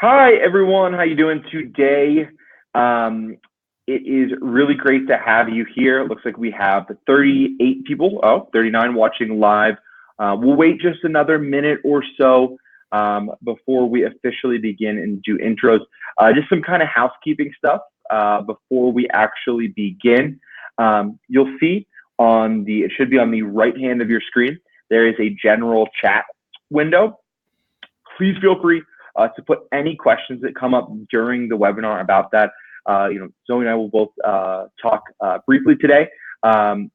Hi everyone, how you doing today? It is really great to have you here. It looks like we have 38 people, 39 watching live. We'll wait just another minute or so before we officially begin and do intros. Just some kind of housekeeping stuff before we actually begin. You'll see it should be on the right hand of your screen, there is a general chat window. Please feel free to put any questions that come up during the webinar about that. Zoe and I will both talk briefly today. And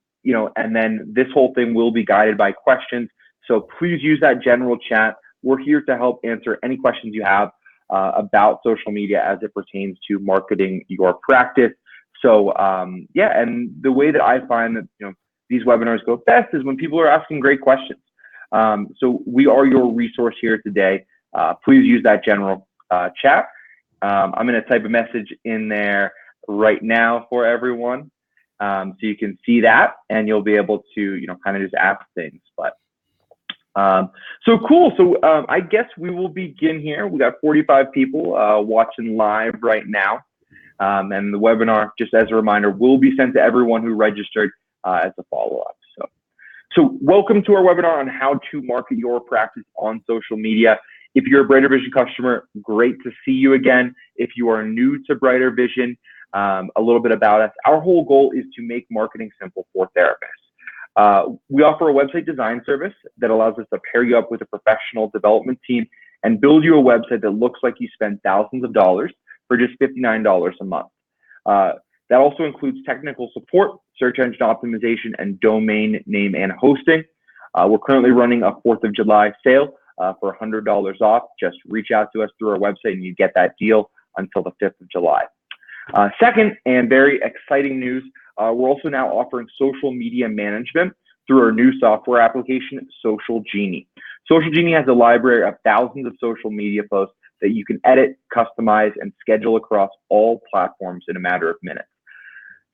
then this whole thing will be guided by questions. So please use that general chat. We're here to help answer any questions you have about social media as it pertains to marketing your practice. So and the way that I find that these webinars go best is when people are asking great questions. So we are your resource here today. Please use that general chat. I'm going to type a message in there right now for everyone, so you can see that, and you'll be able to, kind of just ask things. But so cool. So I guess we will begin here. We got 45 people watching live right now, and the webinar, just as a reminder, will be sent to everyone who registered as a follow-up. So welcome to our webinar on how to market your practice on social media. If you're a Brighter Vision customer, great to see you again. If you are new to Brighter Vision, a little bit about us. Our whole goal is to make marketing simple for therapists. We offer a website design service that allows us to pair you up with a professional development team and build you a website that looks like you spent thousands of dollars for just $59 a month. That also includes technical support, search engine optimization, and domain name and hosting. We're currently running a 4th of July sale for $100 off. Just reach out to us through our website and you get that deal until the 5th of July. Second, and very exciting news, we're also now offering social media management through our new software application, Social Genie. Social Genie has a library of thousands of social media posts that you can edit, customize, and schedule across all platforms in a matter of minutes.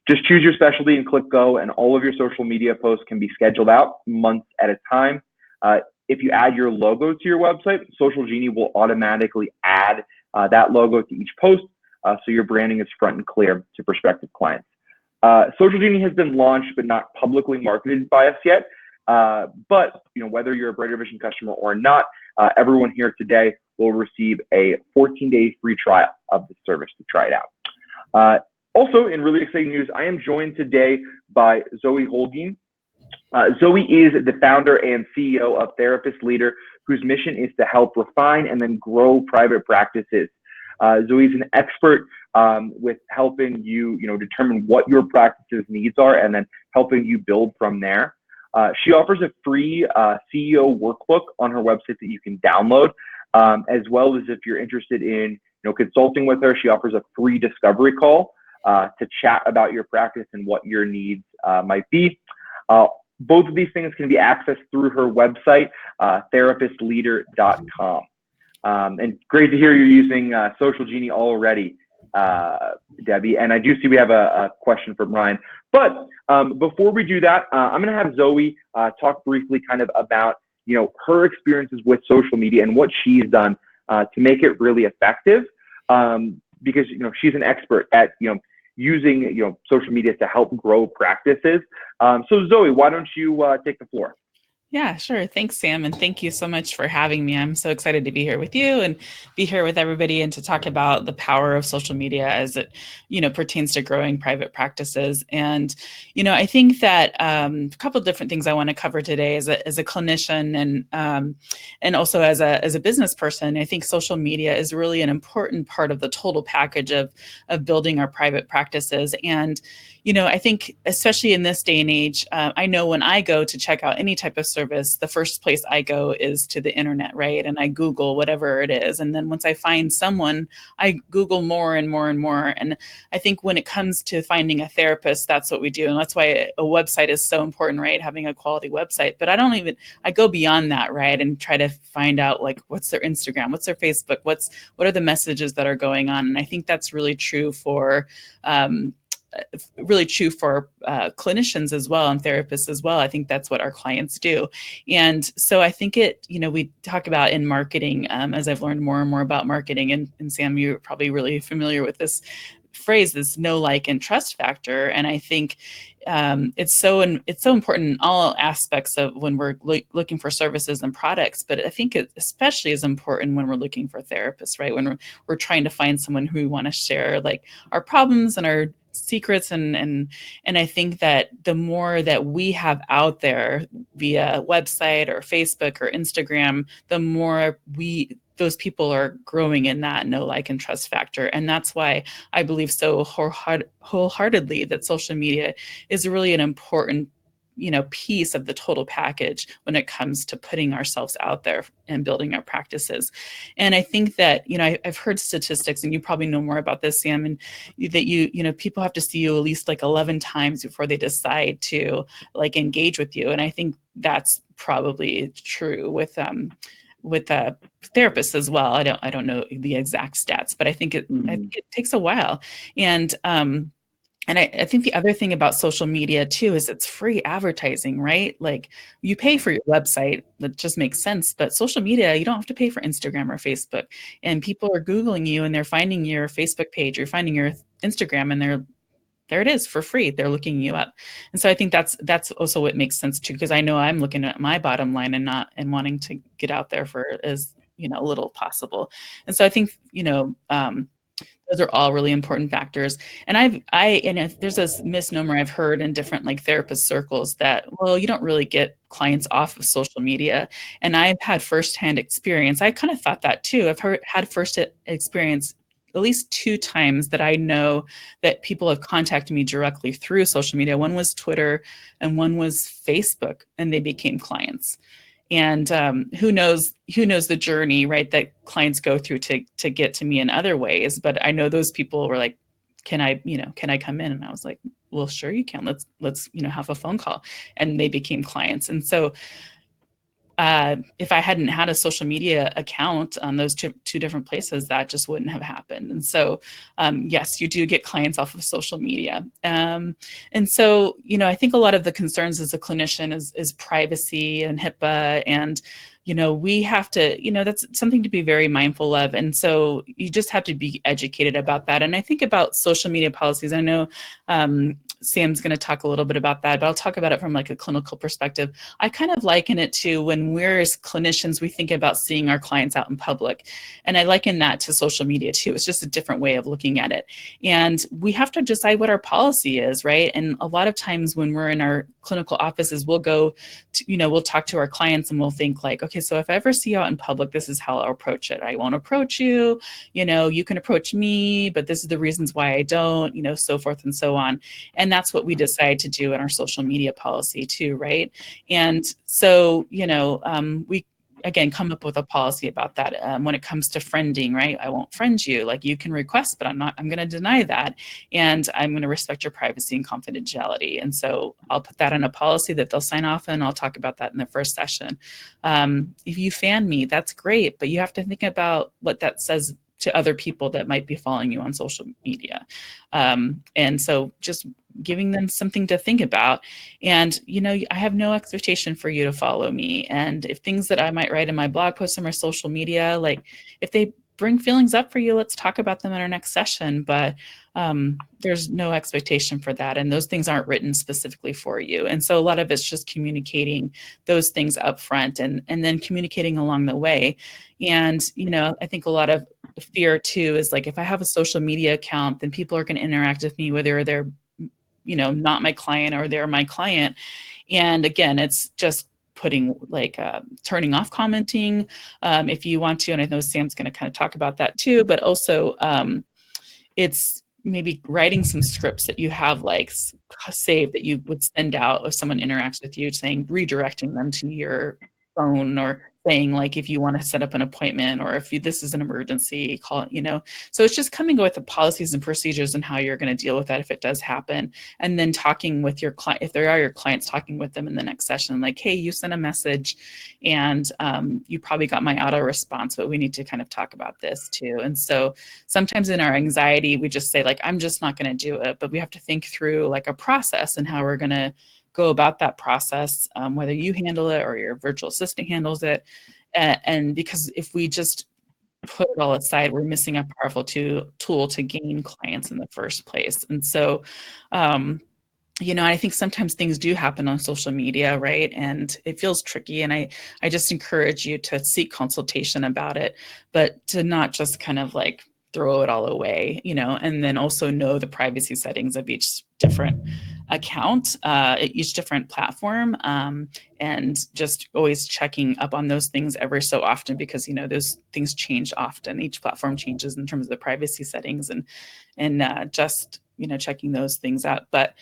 Just choose your specialty and click go, and all of your social media posts can be scheduled out months at a time. If you add your logo to your website, Social Genie will automatically add that logo to each post, so your branding is front and clear to prospective clients. Social Genie has been launched but not publicly marketed by us yet. But whether you're a Brighter Vision customer or not, everyone here today will receive a 14-day free trial of the service to try it out. Also, in really exciting news, I am joined today by Zoe Holguin. Zoe is the founder and CEO of Therapist Leader, whose mission is to help refine and then grow private practices. Zoe is an expert with helping you, determine what your practice's needs are and then helping you build from there. She offers a free CEO workbook on her website that you can download, as well as if you're interested in, consulting with her, she offers a free discovery call to chat about your practice and what your needs might be. Both of these things can be accessed through her website, therapistleader.com. And great to hear you're using Social Genie already, Debbie. And I do see we have a question from Ryan. But before we do that, I'm going to have Zoe talk briefly kind of about, her experiences with social media and what she's done to make it really effective. Because, she's an expert at, using, social media to help grow practices. So Zoe, why don't you take the floor? Yeah, sure. Thanks, Sam. And thank you so much for having me. I'm so excited to be here with you and be here with everybody and to talk about the power of social media as it, pertains to growing private practices. And, I think that a couple of different things I want to cover today as a clinician and also as a business person. I think social media is really an important part of the total package of building our private practices. And, I think especially in this day and age, I know when I go to check out any type of service, the first place I go is to the internet, right? And I Google whatever it is. And then once I find someone, I Google more and more and more. And I think when it comes to finding a therapist, that's what we do. And that's why a website is so important, right? Having a quality website. But I go beyond that, right? And try to find out like, what's their Instagram? What's their Facebook? What are the messages that are going on? And I think that's really true for, really true for clinicians as well and therapists as well. I think that's what our clients do. And so I think we talk about in marketing, as I've learned more and more about marketing, and Sam, you're probably really familiar with this phrase, this know, like, and trust factor. And I think it's so important in all aspects of when we're looking for services and products, but I think it especially is important when we're looking for therapists, right? When we're trying to find someone who we want to share like our problems and our secrets, and I think that the more that we have out there via website or Facebook or Instagram, the more those people are growing in that know, like, and trust factor. And that's why I believe so wholeheartedly that social media is really an important piece of the total package when it comes to putting ourselves out there and building our practices. And I think that I've heard statistics, and you probably know more about this, Sam, and that people have to see you at least like 11 times before they decide to like engage with you. And I think that's probably true with therapists as well. I don't know the exact stats, but I think it takes a while. And I think the other thing about social media too is it's free advertising, right? Like you pay for your website, that just makes sense. But social media, you don't have to pay for Instagram or Facebook. And people are Googling you and they're finding your Facebook page, or finding your Instagram, and there it is for free. They're looking you up. And so I think that's also what makes sense too, because I know I'm looking at my bottom line and wanting to get out there for as little possible. And so I think those are all really important factors. And there's this misnomer I've heard in different like therapist circles that, well, you don't really get clients off of social media. And I've had firsthand experience. I kind of thought that too. I've had first experience at least 2 times that I know that people have contacted me directly through social media. One was Twitter and one was Facebook, and they became clients. And who knows the journey, right, that clients go through to get to me in other ways. But I know those people were like, can I come in? And I was like, well, sure you can. Let's have a phone call. And they became clients. And so if I hadn't had a social media account on those two different places, that just wouldn't have happened. And so, yes, you do get clients off of social media. And so, I think a lot of the concerns as a clinician is privacy and HIPAA, and we have to, that's something to be very mindful of. And so you just have to be educated about that. And I think about social media policies, I know Sam's going to talk a little bit about that, but I'll talk about it from like a clinical perspective. I kind of liken it to when we're as clinicians, we think about seeing our clients out in public. And I liken that to social media too. It's just a different way of looking at it. And we have to decide what our policy is, right? And a lot of times when we're in our clinical offices, we'll go to, we'll talk to our clients and we'll think like, okay, so if I ever see you out in public, this is how I'll approach it. I won't approach you, you can approach me, but this is the reasons why I don't, so forth and so on. And that's what we decide to do in our social media policy too, right? And so, we again come up with a policy about that. When it comes to friending, right? I won't friend you. Like you can request, but I'm going to deny that. And I'm going to respect your privacy and confidentiality. And so I'll put that in a policy that they'll sign off on. I'll talk about that in the first session. If you fan me, that's great, but you have to think about what that says to other people that might be following you on social media. And so just giving them something to think about. And, I have no expectation for you to follow me. And if things that I might write in my blog posts on my social media, like if they bring feelings up for you, let's talk about them in our next session. But there's no expectation for that. And those things aren't written specifically for you. And so a lot of it's just communicating those things up front and then communicating along the way. And, I think a lot of fear too is like, if I have a social media account, then people are going to interact with me, whether they're, not my client or they're my client. And again, it's just putting like turning off commenting if you want to. And I know Sam's going to kind of talk about that too, but also it's maybe writing some scripts that you have like saved that you would send out if someone interacts with you, saying, redirecting them to your phone or saying like, if you want to set up an appointment, or if this is an emergency, call it, So it's just coming with the policies and procedures and how you're going to deal with that if it does happen. And then talking with your client, if there are your clients, talking with them in the next session, like, hey, you sent a message and you probably got my auto response, but we need to kind of talk about this too. And so sometimes in our anxiety, we just say like, I'm just not going to do it, but we have to think through like a process and how we're going to go about that process, whether you handle it or your virtual assistant handles it. And because if we just put it all aside, we're missing a powerful tool to gain clients in the first place. And so, I think sometimes things do happen on social media, right? And it feels tricky. And I just encourage you to seek consultation about it, but to not just kind of like throw it all away, and then also know the privacy settings of each different account, each different platform, and just always checking up on those things every so often, because those things change often. Each platform changes in terms of the privacy settings, and just checking those things out. But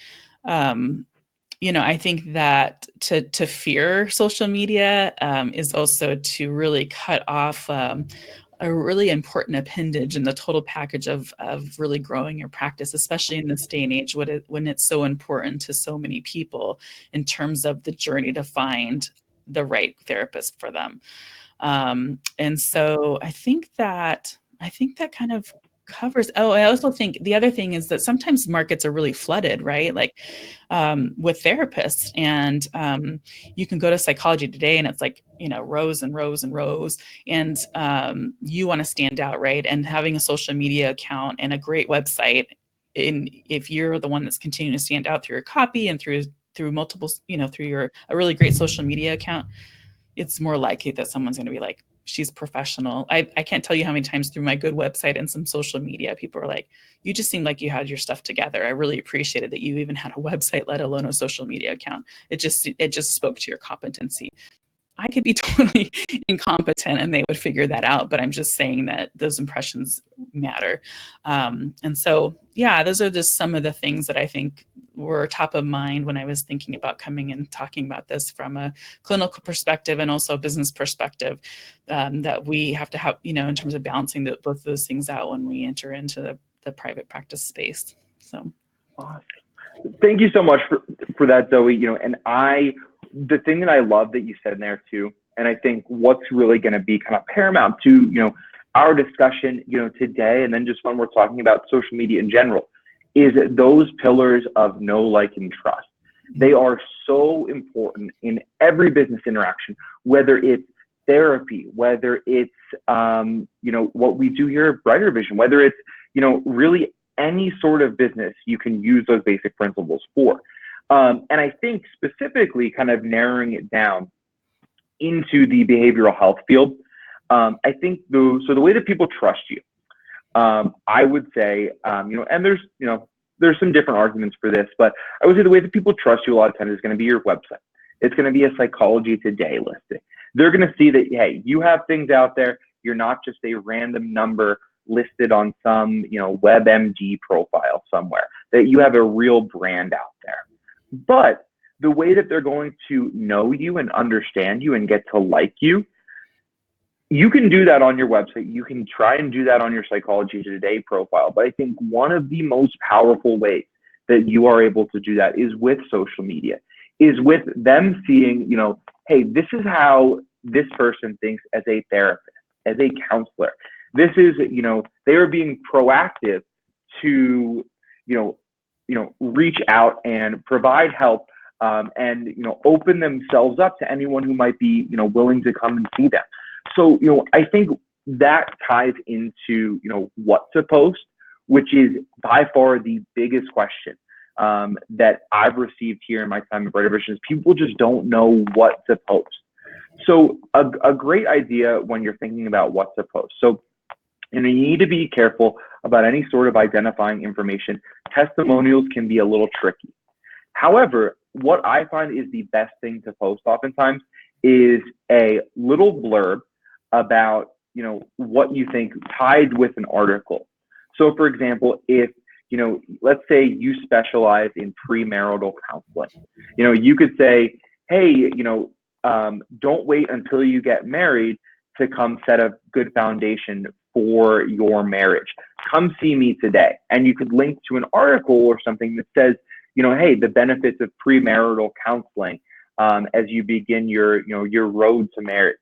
I think that to fear social media is also to really cut off a really important appendage in the total package of really growing your practice, especially in this day and age when it's so important to so many people in terms of the journey to find the right therapist for them. And so I think that kind of covers. Oh, I also think the other thing is that sometimes markets are really flooded, right? Like with therapists, and you can go to Psychology Today and it's like, rows and rows and rows, and you want to stand out, right? And having a social media account and a great website, if you're the one that's continuing to stand out through your copy and through multiple, through a really great social media account, it's more likely that someone's going to be like, she's professional. I can't tell you how many times through my good website and some social media, people are like, you just seemed like you had your stuff together. I really appreciated that you even had a website, let alone a social media account. It just spoke to your competency. I could be totally incompetent and they would figure that out, but I'm just saying that those impressions matter. And so, yeah, those are just some of the things that I think were top of mind when I was thinking about coming and talking about this from a clinical perspective and also a business perspective, that we have to have, in terms of balancing both those things out when we enter into the private practice space. So. Awesome. Thank you so much for that, Zoe. And the thing that I love that you said in there too, and I think what's really going to be kind of paramount to, our discussion, today, and then just when we're talking about social media in general, is those pillars of know, like, and trust. They are so important in every business interaction, whether it's therapy, whether it's, what we do here at Brighter Vision, whether it's, really any sort of business, you can use those basic principles for. And I think specifically kind of narrowing it down into the behavioral health field, I think the way that people trust you, I would say, and there's some different arguments for this, but I would say the way that people trust you a lot of times is going to be your website. It's going to be a Psychology Today listing. They're going to see that, hey, you have things out there. You're not just a random number listed on some, WebMD profile somewhere, that you have a real brand out there. But the way that they're going to know you and understand you and get to like you, you can do that on your website. You can try and do that on your Psychology Today profile. But I think one of the most powerful ways that you are able to do that is with social media, is with them seeing, hey, this is how this person thinks as a therapist, as a counselor. This is, they are being proactive to, reach out and provide help, and, open themselves up to anyone who might be, willing to come and see them. So, I think that ties into, what to post, which is by far the biggest question that I've received here in my time at Brighter Vision, is people just don't know what to post. So a great idea when you're thinking about what to post. So, you need to be careful about any sort of identifying information. Testimonials can be a little tricky. However, what I find is the best thing to post oftentimes is a little blurb about, what you think tied with an article. So for example, if, let's say you specialize in premarital counseling, you could say, hey, don't wait until you get married to come set a good foundation for your marriage. Come see me today. And you could link to an article or something that says, hey, the benefits of premarital counseling as you begin your road to marriage.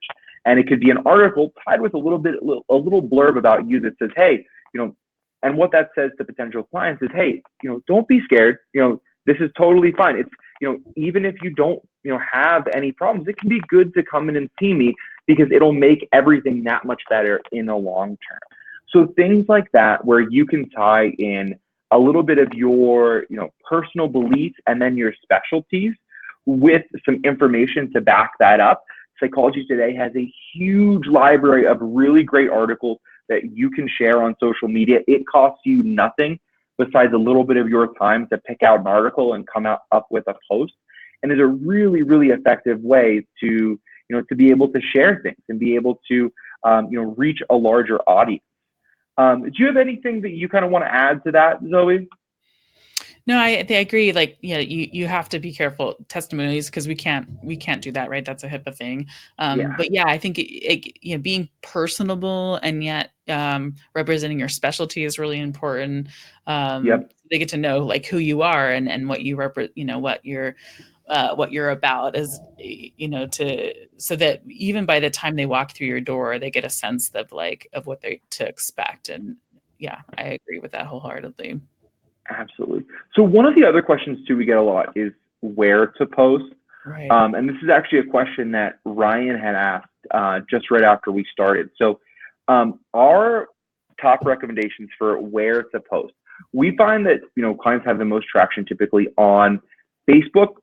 And it could be an article tied with a little blurb about you that says, hey, and what that says to potential clients is, hey, don't be scared. This is totally fine. It's, even if you don't, have any problems, it can be good to come in and see me because it'll make everything that much better in the long term. So things like that, where you can tie in a little bit of your, personal beliefs and then your specialties with some information to back that up. Psychology Today has a huge library of really great articles that you can share on social media. It costs you nothing besides a little bit of your time to pick out an article and come up with a post. And it's a really, really effective way to, to be able to share things and be able to, reach a larger audience. Do you have anything that you kind of want to add to that, Zoe? No, I agree. Like, you have to be careful testimonies because we can't do that, right? That's a HIPAA thing. But yeah, I think being personable and yet representing your specialty is really important. They get to know like who you are and what you represent, what you're about is, so that even by the time they walk through your door, they get a sense of what they to expect. And yeah, I agree with that wholeheartedly. Absolutely. So one of the other questions too we get a lot is where to post. Right. And this is actually a question that Ryan had asked just right after we started. So our top recommendations for where to post. We find that clients have the most traction typically on Facebook,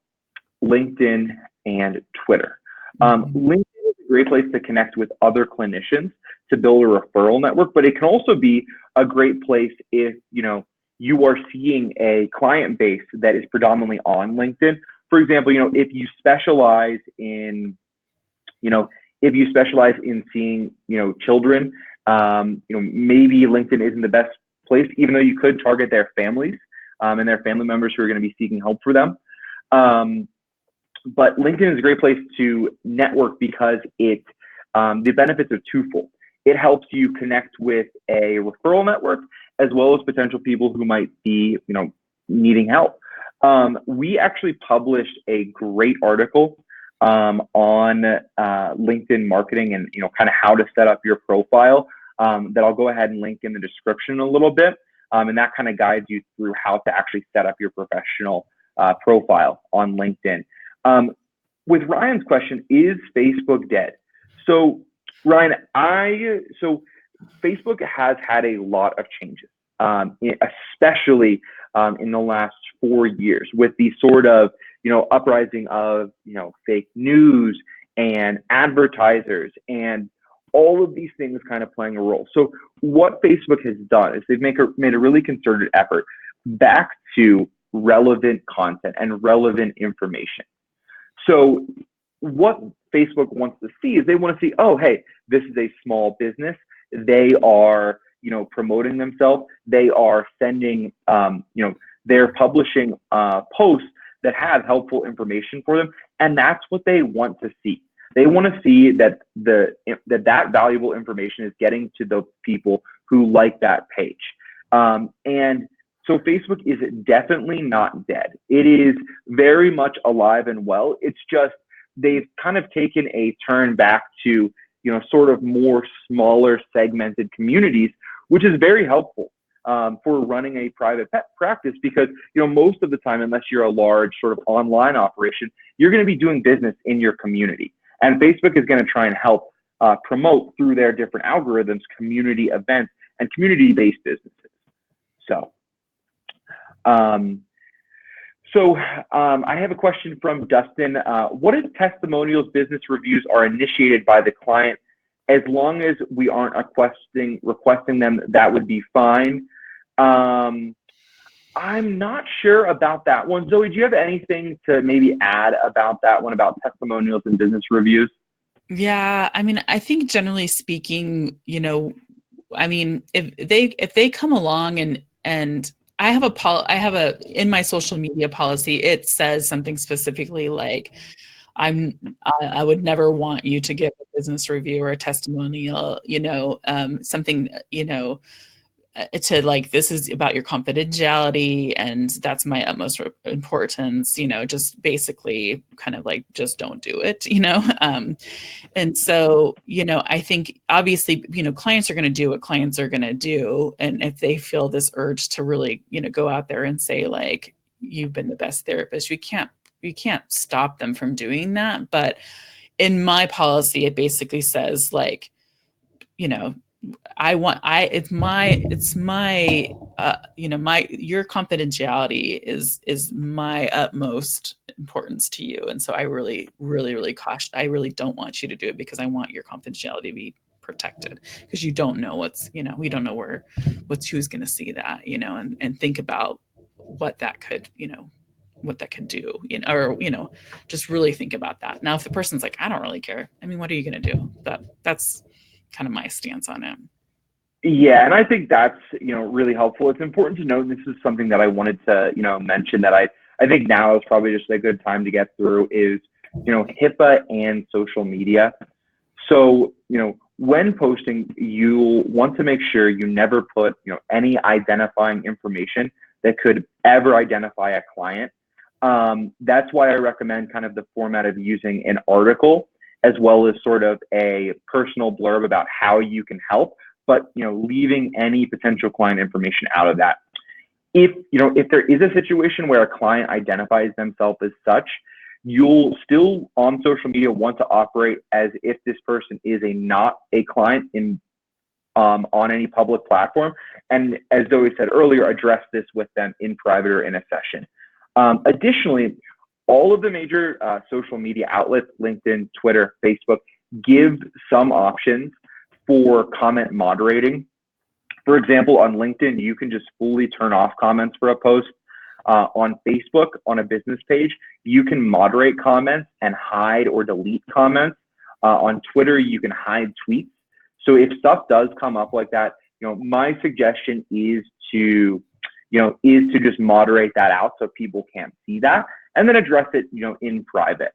LinkedIn, and Twitter. LinkedIn is a great place to connect with other clinicians to build a referral network, but it can also be a great place if you are seeing a client base that is predominantly on LinkedIn. For example, if you specialize in seeing, children, maybe LinkedIn isn't the best place, even though you could target their families and their family members who are going to be seeking help for them. But LinkedIn is a great place to network because the benefits are twofold. It helps you connect with a referral network as well as potential people who might be, needing help. We actually published a great article on LinkedIn marketing and, kind of how to set up your profile that I'll go ahead and link in the description a little bit. And that kind of guides you through how to actually set up your professional profile on LinkedIn. With Ryan's question, is Facebook dead? So Ryan, Facebook has had a lot of changes, especially in the last 4 years with the sort of, uprising of, fake news and advertisers and all of these things kind of playing a role. So what Facebook has done is they've made a really concerted effort back to relevant content and relevant information. So what Facebook wants to see is they want to see, oh, hey, this is a small business. They are, promoting themselves. They are sending, they're publishing posts that have helpful information for them. And that's what they want to see. They want to see that that valuable information is getting to the people who like that page. And so Facebook is definitely not dead. It is very much alive and well. It's just they've kind of taken a turn back to, sort of more smaller segmented communities, which is very helpful for running a private pet practice because, most of the time, unless you're a large sort of online operation, you're going to be doing business in your community. And Facebook is going to try and help promote through their different algorithms, community events and community-based businesses. So I have a question from Dustin. What if testimonials, business reviews are initiated by the client? As long as we aren't requesting them, that would be fine. I'm not sure about that one. Zoe, do you have anything to maybe add about that one, about testimonials and business reviews? Yeah, I mean, I think generally speaking, if they come along and I have a in my social media policy, it says something specifically like, I would never want you to give a business review or a testimonial, something, to like, this is about your confidentiality and that's my utmost importance, just basically kind of like, just don't do it, and so, I think obviously, clients are going to do what clients are going to do. And if they feel this urge to really, go out there and say like, you've been the best therapist, you can't stop them from doing that. But in my policy, it basically says like, your confidentiality is my utmost importance to you. And so I really, really, really caution. I really don't want you to do it because I want your confidentiality to be protected, because you don't know we don't know who's going to see that, and think about what that could, what that could do, or, just really think about that. Now, if the person's like, I don't really care, I mean, what are you going to do? That's kind of my stance on it. Yeah, and I think that's, really helpful. It's important to note, this is something that I wanted to, mention, that I think now is probably just a good time to get through, is, HIPAA and social media. So, when posting, you want to make sure you never put, any identifying information that could ever identify a client. That's why I recommend kind of the format of using an article as well as sort of a personal blurb about how you can help, but leaving any potential client information out of that. If there is a situation where a client identifies themselves as such, you'll still on social media want to operate as if this person is not a client on any public platform. And as Zoe said earlier, address this with them in private or in a session. Additionally, all of the major social media outlets, LinkedIn, Twitter, Facebook, give some options for comment moderating. For example, on LinkedIn, you can just fully turn off comments for a post. On Facebook, on a business page, you can moderate comments and hide or delete comments. On Twitter, you can hide tweets. So if stuff does come up like that, my suggestion is to just moderate that out so people can't see that, and then address it, in private.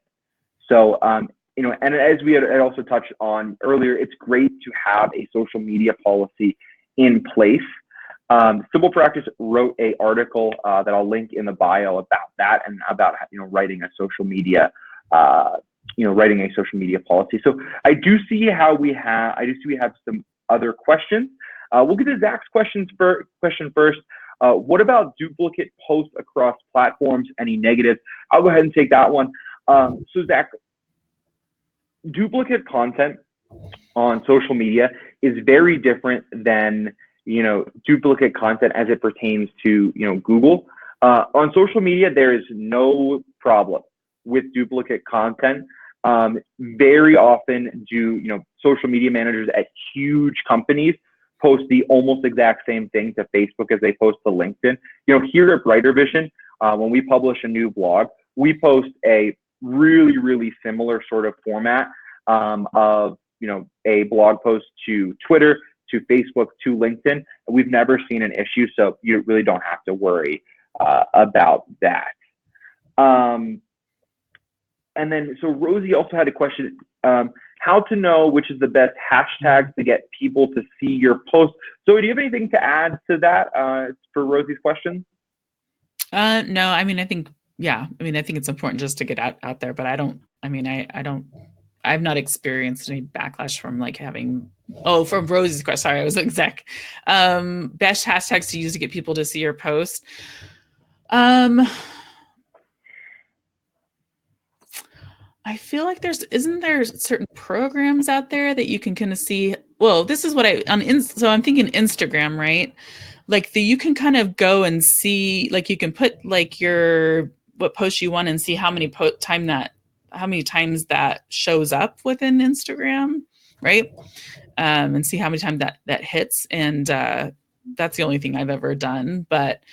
So, and as we had also touched on earlier, it's great to have a social media policy in place. Simple Practice wrote an article that I'll link in the bio about that, and about writing a social media policy. So I do see we have some other questions. We'll get to Zach's question first. What about duplicate posts across platforms? Any negatives? I'll go ahead and take that one. So Zach, duplicate content on social media is very different than duplicate content as it pertains to Google. On social media, there is no problem with duplicate content. Very often do social media managers at huge companies post the almost exact same thing to Facebook as they post to LinkedIn. Here at Brighter Vision, when we publish a new blog, we post a really, really similar sort of format of a blog post to Twitter, to Facebook, to LinkedIn. We've never seen an issue, so you really don't have to worry about that. And then, so Rosie also had a question, how to know which is the best hashtag to get people to see your post. So do you have anything to add to that for Rosie's question? No, I think it's important just to get out there, but I've not experienced any backlash from like having, from Rosie's question, sorry, I was Zach. Best hashtags to use to get people to see your post. I feel like isn't there certain programs out there that you can kind of see? Well, this is what so I'm thinking Instagram, right? Like you can kind of go and see, like you can put like what post you want and see how many times that shows up within Instagram, right? And see how many times that hits. And that's the only thing I've ever done. But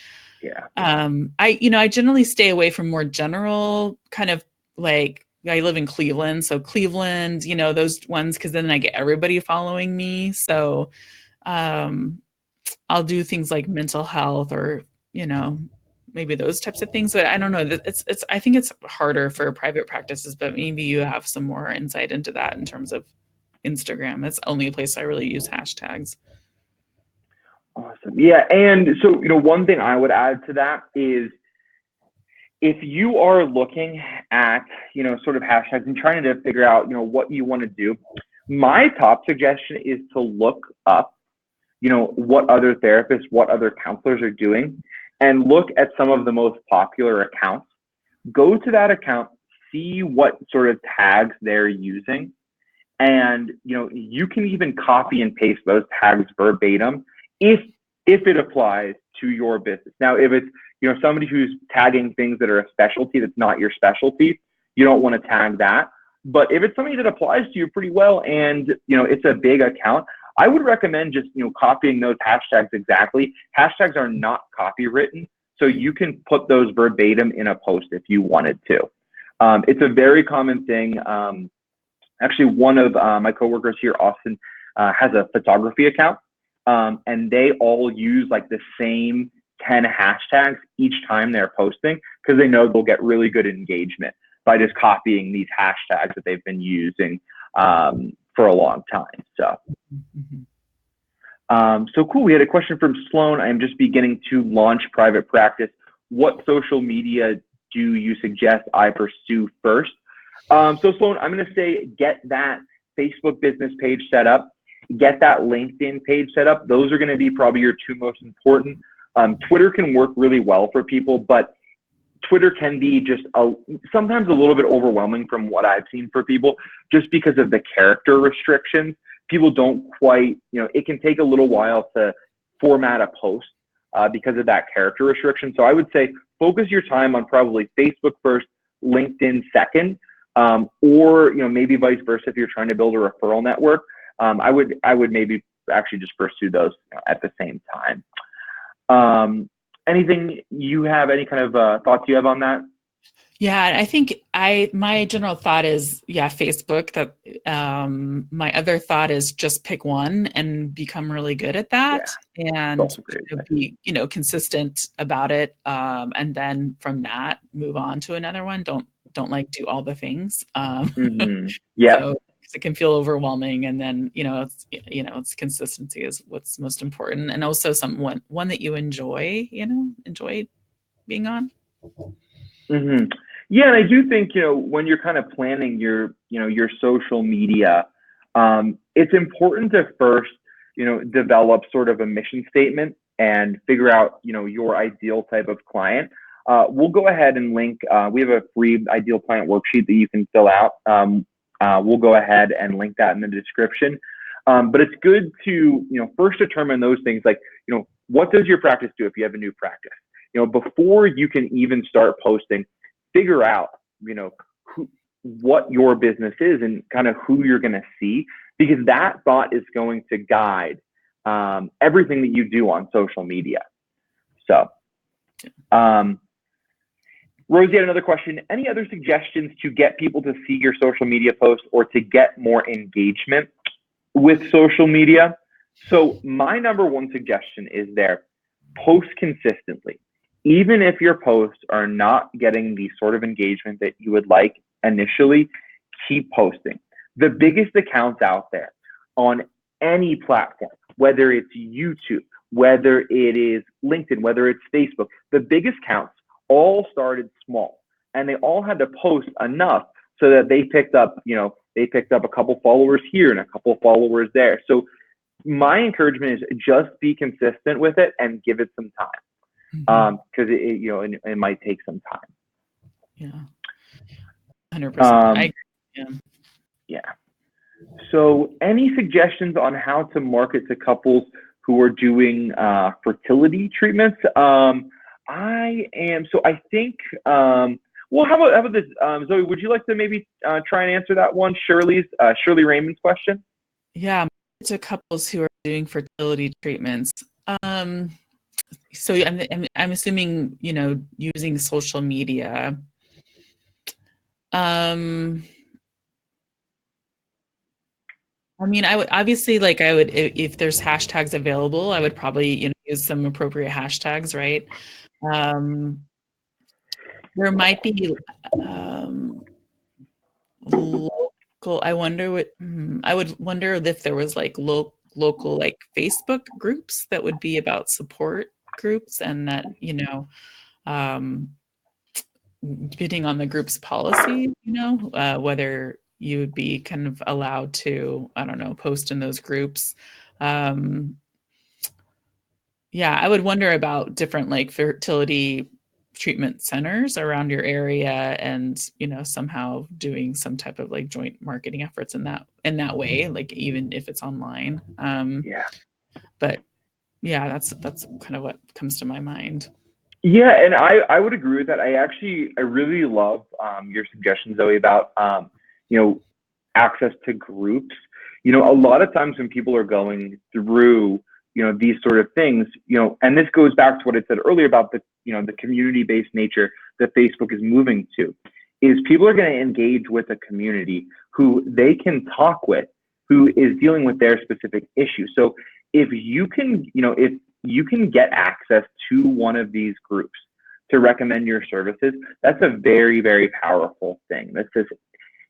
yeah, I generally stay away from more general kind of like, I live in Cleveland, so Cleveland, those ones, because then I get everybody following me. So I'll do things like mental health or, maybe those types of things. But I don't know. I think it's harder for private practices, but maybe you have some more insight into that in terms of Instagram. That's the only place I really use hashtags. Awesome. Yeah. And so, one thing I would add to that is if you are looking at, sort of hashtags and trying to figure out, what you want to do, my top suggestion is to look up, what other therapists, what other counselors are doing, and look at some of the most popular accounts. Go to that account, see what sort of tags they're using. And, you can even copy and paste those tags verbatim if it applies to your business. Now, if it's, somebody who's tagging things that are a specialty that's not your specialty, you don't want to tag that. But if it's something that applies to you pretty well and, it's a big account, I would recommend just, copying those hashtags exactly. Hashtags are not copywritten, so you can put those verbatim in a post if you wanted to. It's a very common thing. Actually, one of my coworkers here, Austin, has a photography account, and they all use like the same 10 hashtags each time they're posting because they know they'll get really good engagement by just copying these hashtags that they've been using for a long time. So cool. We had a question from Sloan. I'm just beginning to launch private practice. What social media do you suggest I pursue first? So Sloan, I'm going to say get that Facebook business page set up, get that LinkedIn page set up. Those are going to be probably your two most important. Twitter can work really well for people, but Twitter can be just sometimes a little bit overwhelming from what I've seen for people, just because of the character restrictions. People don't quite, it can take a little while to format a post because of that character restriction. So I would say focus your time on probably Facebook first, LinkedIn second, or maybe vice versa if you're trying to build a referral network. I would maybe actually just pursue those at the same time. Anything you have, any kind of thoughts you have on that? Yeah, I think my general thought is, Facebook. That my other thought is just pick one and become really good at that, and be consistent about it. And then from that, move on to another one. Don't like do all the things. So it can feel overwhelming, and then it's consistency is what's most important, and also one that you enjoy being on. Yeah, and I do think when you're kind of planning your social media, it's important to first develop sort of a mission statement and figure out your ideal type of client. We'll go ahead and link. We have a free ideal client worksheet that you can fill out. We'll go ahead and link that in the description. But it's good to first determine those things, like what does your practice do if you have a new practice? Before you can even start posting, figure out what your business is and kind of who you're going to see, because that thought is going to guide everything that you do on social media. So Rosie had another question. Any other suggestions to get people to see your social media posts or to get more engagement with social media? So my number one suggestion is post consistently. Even if your posts are not getting the sort of engagement that you would like initially, keep posting. The biggest accounts out there on any platform, whether it's YouTube, whether it is LinkedIn, whether it's Facebook, the biggest accounts all started small, and they all had to post enough so that they picked up a couple followers here and a couple followers there. So my encouragement is just be consistent with it and give it some time. Because it might take some time. Yeah, 100%. Yeah. So, any suggestions on how to market to couples who are doing fertility treatments? I think. Well, how about this, Zoe? Would you like to maybe try and answer that one? Shirley Raymond's question. Yeah, to couples who are doing fertility treatments. So I'm assuming using social media. I mean, I would obviously if there's hashtags available, I would probably use some appropriate hashtags, right? Um, there might be local. I wonder what. I would wonder if there was like local like Facebook groups that would be about support groups, and that um, depending on the group's policy, whether you would be kind of allowed to, I don't know, post in those groups. Um, yeah, I would wonder about different like fertility treatment centers around your area, and somehow doing some type of like joint marketing efforts in that way, like even if it's online. Yeah. But yeah, that's kind of what comes to my mind. Yeah, and I would agree with that. I really love your suggestion, Zoe, about you know access to groups. A lot of times when people are going through these sort of things, and this goes back to what I said earlier about the community-based nature that Facebook is moving to, is people are going to engage with a community who they can talk with, who is dealing with their specific issue. So if you can, if you can get access to one of these groups to recommend your services, that's a very, very powerful thing. That says,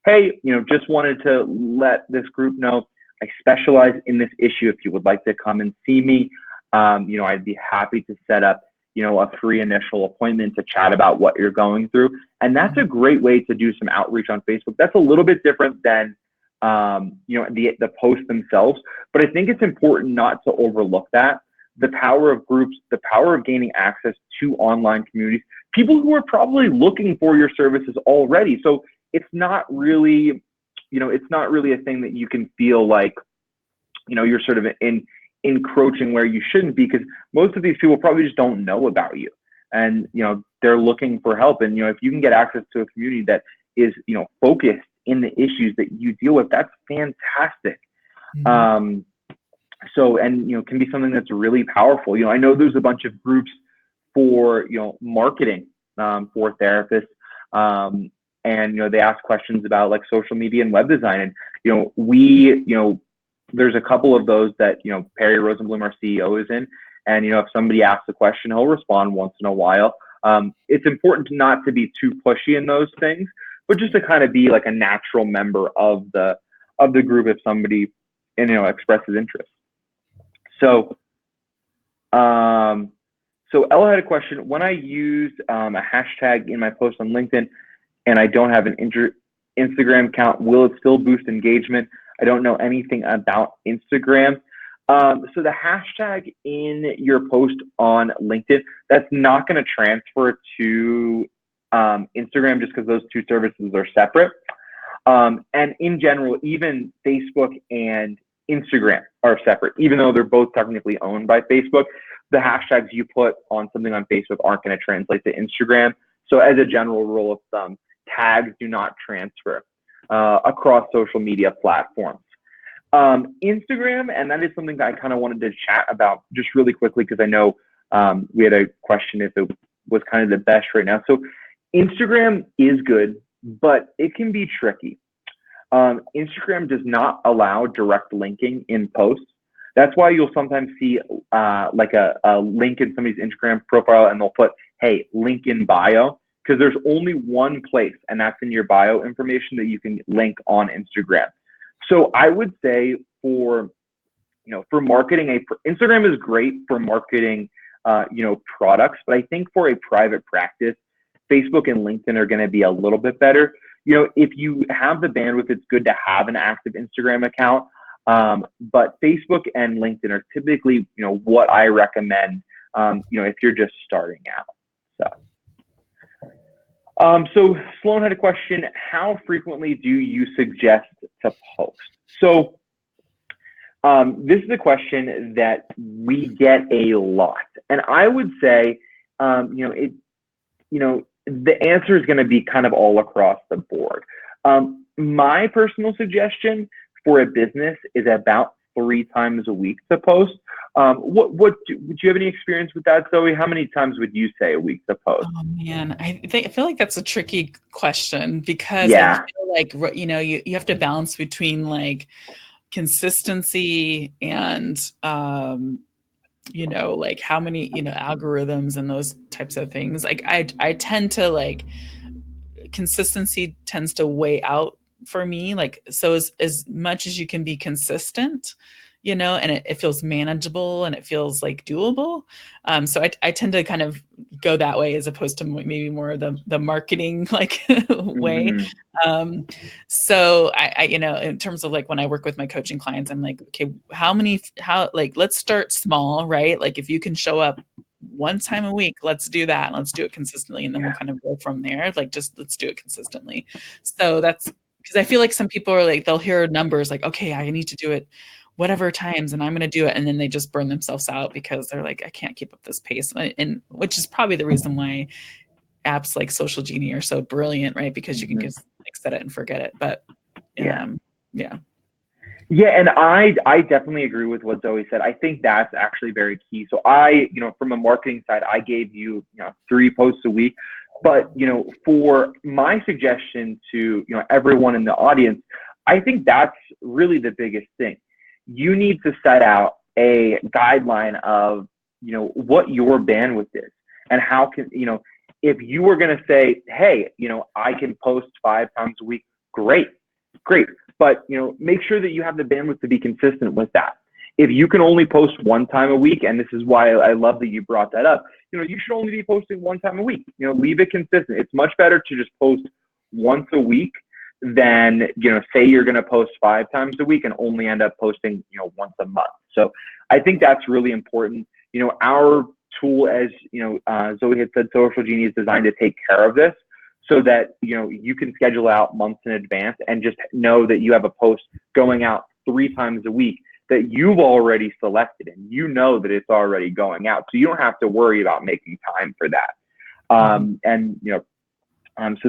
hey, just wanted to let this group know I specialize in this issue. If you would like to come and see me, I'd be happy to set up, a free initial appointment to chat about what you're going through. And that's a great way to do some outreach on Facebook. That's a little bit different than, the posts themselves, but I think it's important not to overlook that. The power of groups, the power of gaining access to online communities, people who are probably looking for your services already. So it's not really, a thing that you can feel like, you're sort of encroaching where you shouldn't be, because most of these people probably just don't know about you, and they're looking for help. And if you can get access to a community that is focused in the issues that you deal with, that's fantastic. Mhm. So, and can be something that's really powerful. I know there's a bunch of groups for marketing for therapists, and they ask questions about like social media and web design, and we there's a couple of those that Perry Rosenblum, our CEO, is in, and if somebody asks a question, he'll respond once in a while. It's important not to be too pushy in those things, but just to kind of be like a natural member of the group if somebody expresses interest. So, Ella had a question. When I use a hashtag in my post on LinkedIn and I don't have an Instagram account, will it still boost engagement? I don't know anything about Instagram. So the hashtag in your post on LinkedIn, that's not going to transfer to Instagram, just because those two services are separate. And in general, even Facebook and Instagram are separate, even though they're both technically owned by Facebook. The hashtags you put on something on Facebook aren't going to translate to Instagram. So as a general rule of thumb, tags do not transfer across social media platforms. Instagram, and that is something that I kind of wanted to chat about just really quickly, because I know we had a question if it was kind of the best right now. So Instagram is good, but it can be tricky. Instagram does not allow direct linking in posts. That's why you'll sometimes see like a link in somebody's Instagram profile, and they'll put, hey, link in bio, because there's only one place, and that's in your bio information, that you can link on Instagram. So I would say for marketing, Instagram is great for marketing, products, but I think for a private practice, Facebook and LinkedIn are going to be a little bit better. If you have the bandwidth, it's good to have an active Instagram account. But Facebook and LinkedIn are typically, what I recommend, if you're just starting out. So Sloan had a question: how frequently do you suggest to post? So this is a question that we get a lot, and I would say, the answer is going to be kind of all across the board. My personal suggestion for a business is about 3 times a week to post. Would you have any experience with that, Zoe? How many times would you say a week to post? Oh man, I feel like that's a tricky question, because Yeah. I feel like you have to balance between like consistency and like how many, algorithms and those types of things. Like I tend to like consistency tends to weigh out for me. Like, so as much as you can be consistent, and it feels manageable and it feels like doable. So I tend to kind of go that way as opposed to maybe more of the marketing like way. Mm-hmm. So I, in terms of like when I work with my coaching clients, I'm like, okay, let's start small, right? Like if you can show up one time a week, let's do that. Let's do it consistently. And then we'll kind of go from there. Like, just let's do it consistently. So that's because I feel like some people are like, they'll hear numbers like, okay, I need to do it whatever times and I'm going to do it. And then they just burn themselves out because they're like, I can't keep up this pace. And which is probably the reason why apps like Social Genie are so brilliant, right? Because you can just like set it and forget it. But yeah. And I definitely agree with what Zoe said. I think that's actually very key. So from a marketing side, I gave you, 3 posts a week. But, for my suggestion to, everyone in the audience, I think that's really the biggest thing. You need to set out a guideline of, what your bandwidth is and how can, if you were going to say, hey, I can post 5 times a week, great. But, make sure that you have the bandwidth to be consistent with that. If you can only post 1 time a week, and this is why I love that you brought that up, you should only be posting 1 time a week. Leave it consistent. It's much better to just post once a week than, say you're going to post 5 times a week and only end up posting, once a month. So I think that's really important. Our tool, as, Zoe had said, Social Genie is designed to take care of this, so that, you can schedule out months in advance and just know that you have a post going out 3 times a week that you've already selected and that it's already going out. So you don't have to worry about making time for that. So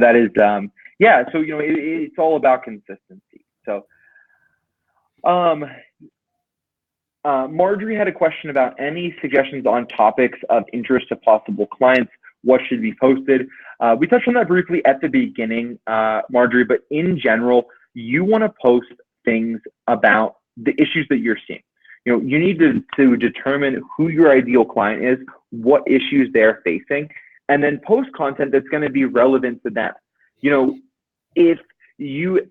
that is, so, it's all about consistency. So, Marjorie had a question about any suggestions on topics of interest to possible clients. What should be posted? We touched on that briefly at the beginning, Marjorie, but in general, you want to post things about the issues that you're seeing. You need to determine who your ideal client is, what issues they're facing, and then post content that's going to be relevant to them.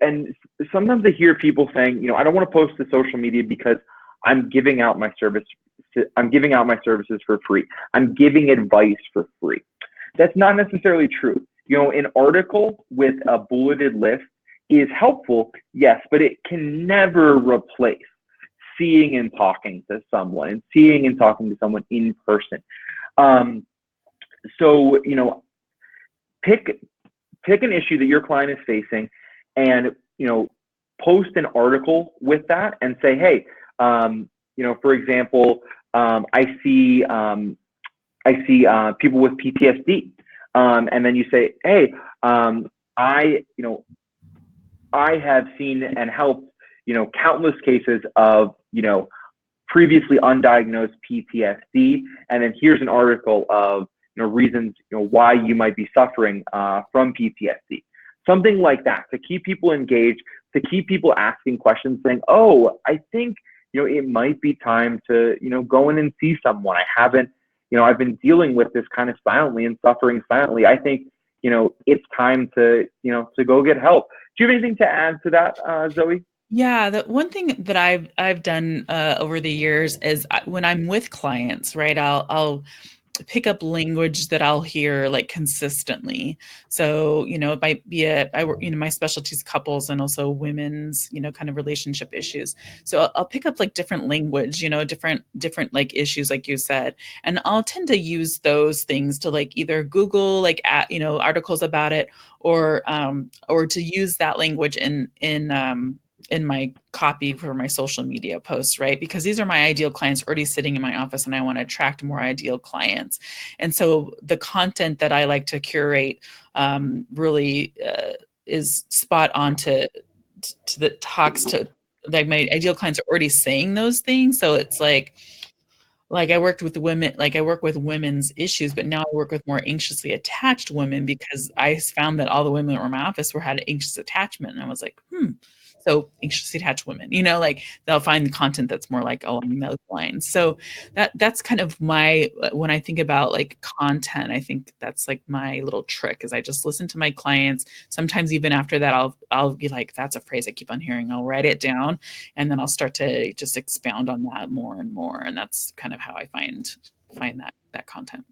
And sometimes I hear people saying, I don't want to post to social media because I'm giving out my services for free. I'm giving advice for free. That's not necessarily true. An article with a bulleted list is helpful, yes, but it can never replace seeing and talking to someone in person. So, pick an issue that your client is facing and, post an article with that and say, hey, for example, I see people with PTSD. And then you say, hey, I have seen and helped, countless cases of, previously undiagnosed PTSD. And then here's an article of, reasons, why you might be suffering from PTSD. Something like that to keep people engaged, to keep people asking questions, saying, oh, I think, it might be time to, go in and see someone. I've been dealing with this kind of silently and suffering silently. I think, it's time to go get help. Do you have anything to add to that, Zoe? Yeah, the one thing that I've done over the years is when I'm with clients, right? I'll pick up language that I'll hear like consistently. So, it might be my specialty is couples and also women's, kind of relationship issues. So I'll pick up like different language, different like issues, like you said, and I'll tend to use those things to like either Google like articles about it or to use that language in my copy for my social media posts, right? Because these are my ideal clients already sitting in my office and I want to attract more ideal clients. And so the content that I like to curate really is spot on to the talks to like my ideal clients are already saying those things. So it's like I worked with women, like I work with women's issues, but now I work with more anxiously attached women because I found that all the women that were in my office had anxious attachment. And I was like, so anxiously attached women, like they'll find content that's more like along those lines. So that's kind of when I think about like content, I think that's like my little trick is I just listen to my clients. Sometimes even after that, I'll be like, that's a phrase I keep on hearing. I'll write it down and then I'll start to just expound on that more and more. And that's kind of how I find that content.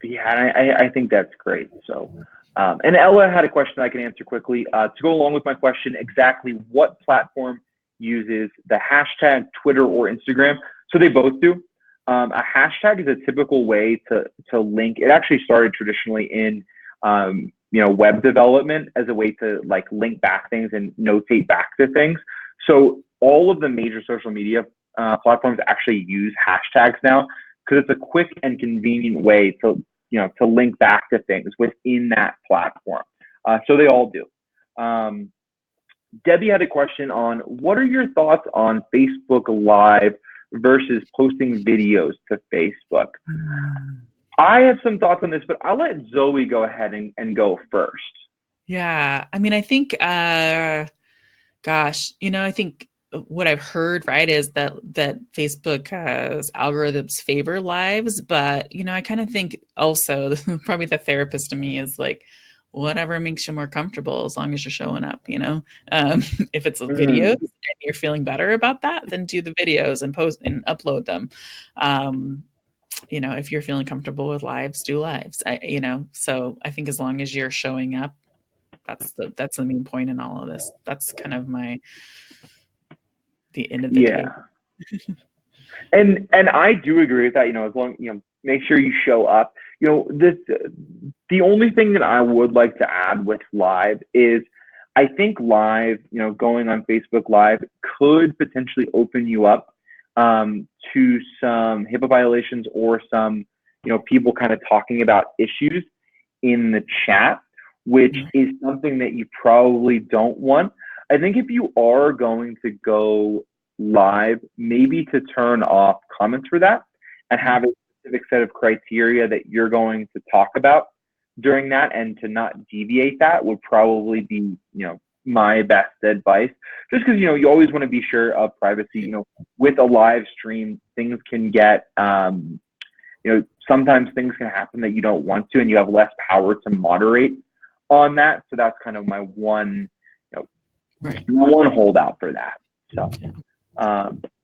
Yeah, and I think that's great. So, and Ella had a question I can answer quickly. To go along with my question, exactly what platform uses the hashtag Twitter or Instagram? So they both do. A hashtag is a typical way to link. It actually started traditionally in web development as a way to like link back things and notate back to things. So all of the major social media platforms actually use hashtags now because it's a quick and convenient way to link back to things within that platform. So they all do. Debbie had a question on what are your thoughts on Facebook Live versus posting videos to Facebook? I have some thoughts on this, but I'll let Zoe go ahead and go first. Yeah, I mean, I think, gosh, I think what I've heard, right, is that Facebook's algorithms favor lives, but I kind of think also probably the therapist to me is like, whatever makes you more comfortable as long as you're showing up, if it's videos and you're feeling better about that, then do the videos and post and upload them. If you're feeling comfortable with lives, do lives. So I think as long as you're showing up, that's the main point in all of this. That's kind of the end of the day. And I do agree with that. As long make sure you show up. The only thing that I would like to add with live is I think live, going on Facebook Live could potentially open you up to some HIPAA violations or some people kind of talking about issues in the chat, which is something that you probably don't want. I think if you are going to go live, maybe to turn off comments for that and have a specific set of criteria that you're going to talk about during that, and to not deviate that would probably be, my best advice. Just because, you always want to be sure of privacy. With a live stream, things can get, sometimes things can happen that you don't want to, and you have less power to moderate on that. So that's kind of my one, one holdout for that. So,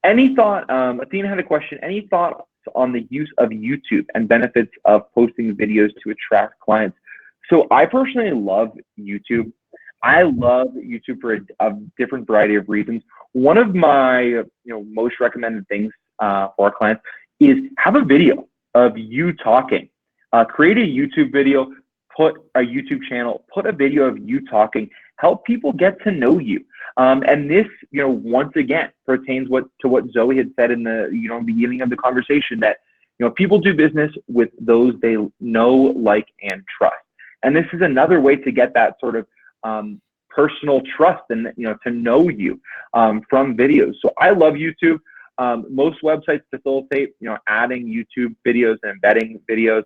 any thought? Athena had a question. Any thoughts on the use of YouTube and benefits of posting videos to attract clients? So I personally love YouTube. I love YouTube for a different variety of reasons. One of my most recommended things for our clients is have a video of you talking. Create a YouTube video, put a YouTube channel, put a video of you talking, help people get to know you. And this, once again, pertains to what Zoe had said in the, beginning of the conversation, that, people do business with those they know, like, and trust. And this is another way to get that sort of personal trust and, to know you from videos. So I love YouTube. Most websites facilitate, adding YouTube videos and embedding videos.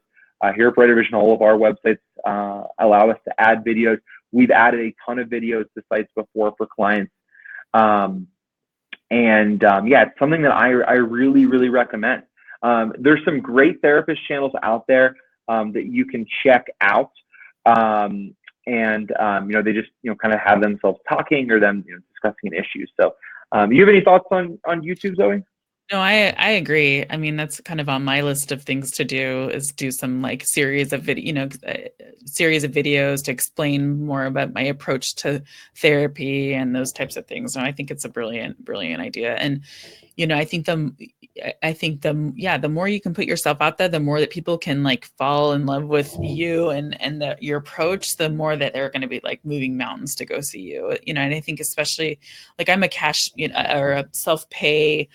Here at Brighter Vision, all of our websites allow us to add videos. We've added a ton of videos to sites before for clients. It's something that I really, really recommend. There's some great therapist channels out there that you can check out. They just, kind of have themselves talking or them, discussing an issue. So you have any thoughts on YouTube, Zoe? No, I agree. I mean, that's kind of on my list of things to do, is do some like series of videos to explain more about my approach to therapy and those types of things. And I think it's a brilliant idea. And, I think the more you can put yourself out there, the more that people can like fall in love with you and your approach, the more that they're going to be like moving mountains to go see you, and I think especially like I'm a cash, or a self-pay,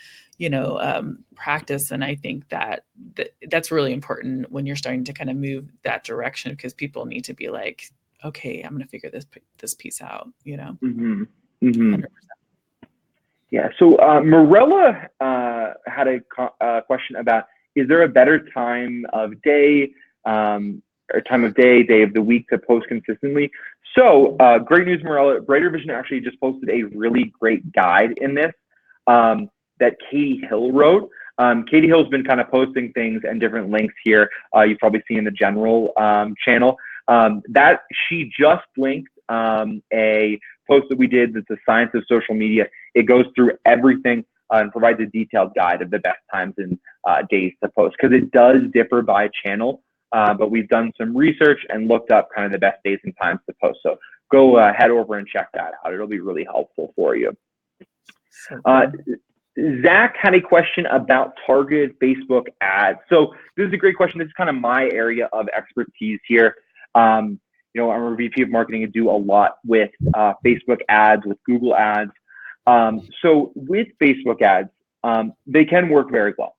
practice. And I think that's really important when you're starting to kind of move that direction, because people need to be like, okay, I'm going to figure this piece out, Mm-hmm. Mm-hmm. 100%. Yeah. So Morella had a question about, is there a better time of day, day of the week to post consistently? So great news, Morella. Brighter Vision actually just posted a really great guide in this that Katie Hill wrote. Katie Hill's been kind of posting things and different links here. You've probably seen in the general channel that she just linked a post that we did that's the science of social media. It goes through everything and provides a detailed guide of the best times and days to post, because it does differ by channel. But we've done some research and looked up kind of the best days and times to post. So go head over and check that out. It'll be really helpful for you. Zach had a question about targeted Facebook ads. So this is a great question. This is kind of my area of expertise here. I'm a VP of marketing and do a lot with Facebook ads, with Google ads. So with Facebook ads, they can work very well,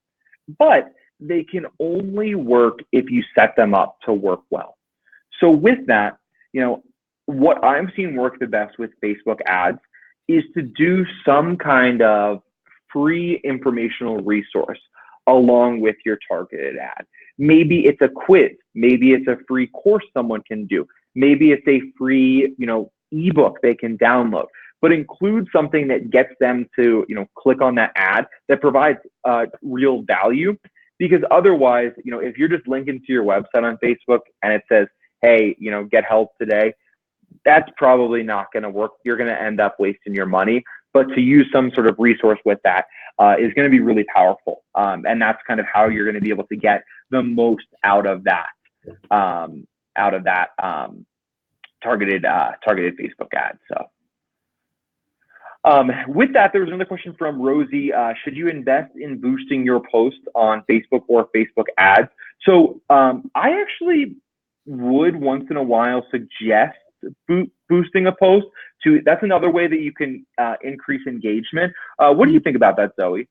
but they can only work if you set them up to work well. So with that, what I'm seeing work the best with Facebook ads is to do some kind of free informational resource along with your targeted ad. Maybe it's a quiz, maybe it's a free course someone can do, maybe it's a free, ebook they can download, but include something that gets them to, click on that ad that provides real value. Because otherwise, if you're just linking to your website on Facebook and it says, hey, get help today, that's probably not going to work. You're going to end up wasting your money. But to use some sort of resource with that is going to be really powerful. And that's kind of how you're going to be able to get the most out of that targeted Facebook ad. So with that, there was another question from Rosie. Should you invest in boosting your posts on Facebook or Facebook ads? So I actually would once in a while suggest boosting a post. That's another way that you can increase engagement. What do you think about that, Zoe?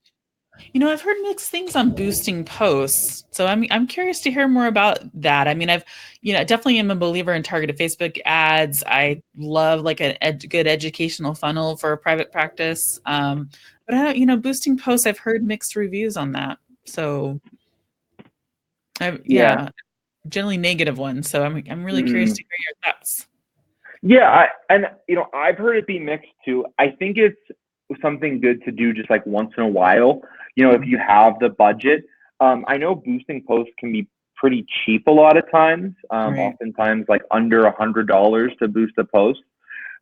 I've heard mixed things on boosting posts, so I'm curious to hear more about that. I mean, I've definitely am a believer in targeted Facebook ads. I love like a good educational funnel for a private practice. But boosting posts, I've heard mixed reviews on that. So, generally negative ones. So I'm really curious to hear your thoughts. Yeah, I've heard it be mixed too. I think it's something good to do just like once in a while, if you have the budget. I know boosting posts can be pretty cheap a lot of times, oftentimes like under $100 to boost a post.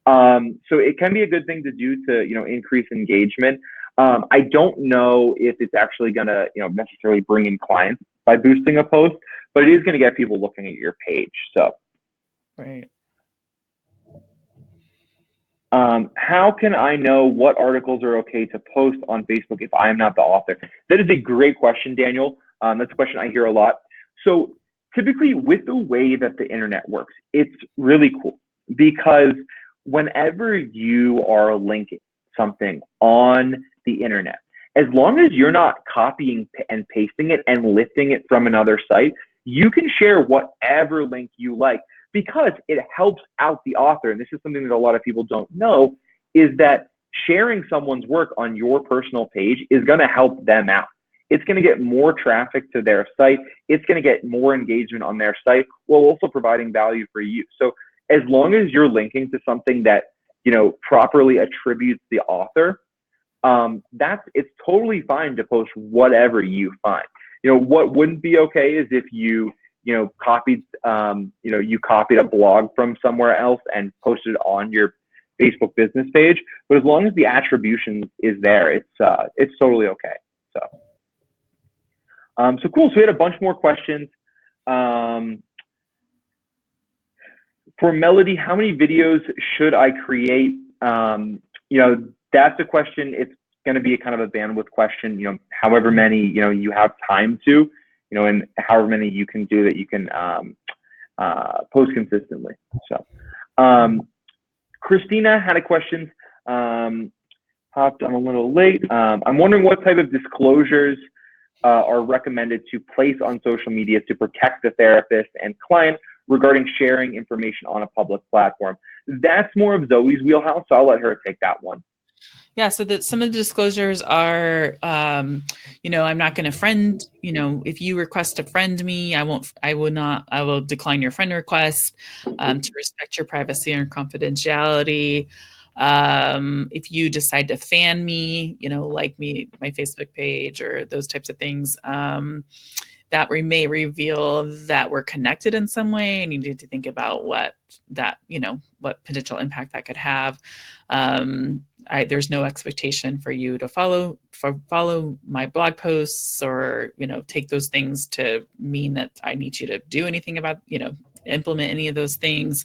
So it can be a good thing to do to, increase engagement. I don't know if it's actually going to, necessarily bring in clients by boosting a post, but it is going to get people looking at your page. So. Right. How can I know what articles are okay to post on Facebook if I am not the author? That is a great question, Daniel. That's a question I hear a lot. So typically with the way that the internet works, it's really cool because whenever you are linking something on the internet, as long as you're not copying and pasting it and lifting it from another site, you can share whatever link you like, because it helps out the author. And this is something that a lot of people don't know, is that sharing someone's work on your personal page is going to help them out. It's going to get more traffic to their site. It's going to get more engagement on their site while also providing value for you. So as long as you're linking to something that, properly attributes the author, it's totally fine to post whatever you find. What wouldn't be okay is if you copied a blog from somewhere else and posted on your Facebook business page. But as long as the attribution is there, it's totally okay. So cool. So we had a bunch more questions. For Melody, how many videos should I create? That's a question. It's going to be a kind of a bandwidth question. However many you have time to. And however many you can do that you can post consistently. So Christina had a question, hopped on a little late. I'm wondering what type of disclosures are recommended to place on social media to protect the therapist and client regarding sharing information on a public platform. That's more of Zoe's wheelhouse, so I'll let her take that one. Yeah, so that some of the disclosures are, I'm not going to friend, if you request to friend me, I will decline your friend request to respect your privacy and confidentiality. If you decide to fan me, like me, my Facebook page or those types of things, that we may reveal that we're connected in some way, and you need to think about what what potential impact that could have. There's no expectation for you to follow my blog posts or take those things to mean that I need you to do anything about implement any of those things.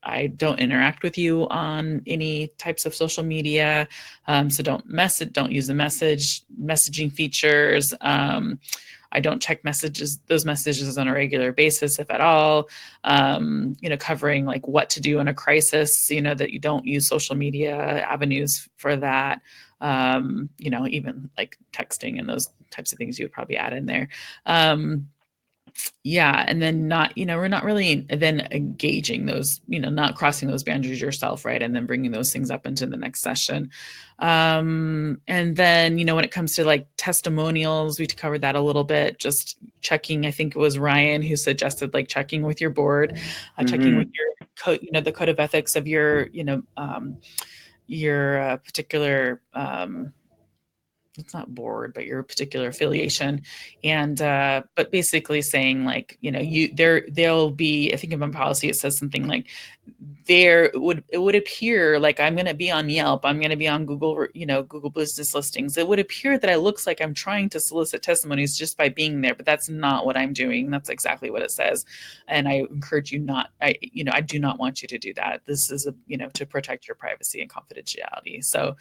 I don't interact with you on any types of social media, so don't use the messaging features. I don't check those messages on a regular basis, if at all. Covering like what to do in a crisis, that you don't use social media avenues for that. Even like texting and those types of things you would probably add in there. Yeah, and then we're not really then engaging those, not crossing those boundaries yourself, right? And then bringing those things up into the next session. And then, when it comes to like testimonials, we covered that a little bit, just checking. I think it was Ryan who suggested like checking with your board, checking with your code, the code of ethics of your particular, it's not board, but your particular affiliation. And but basically saying like, there'll be, I think in my policy it says something like it would appear like I'm going to be on Yelp, I'm going to be on Google, Google business listings. It would appear that it looks like I'm trying to solicit testimonies just by being there, but that's not what I'm doing. That's exactly what it says. And I encourage you I do not want you to do that. This is to protect your privacy and confidentiality. So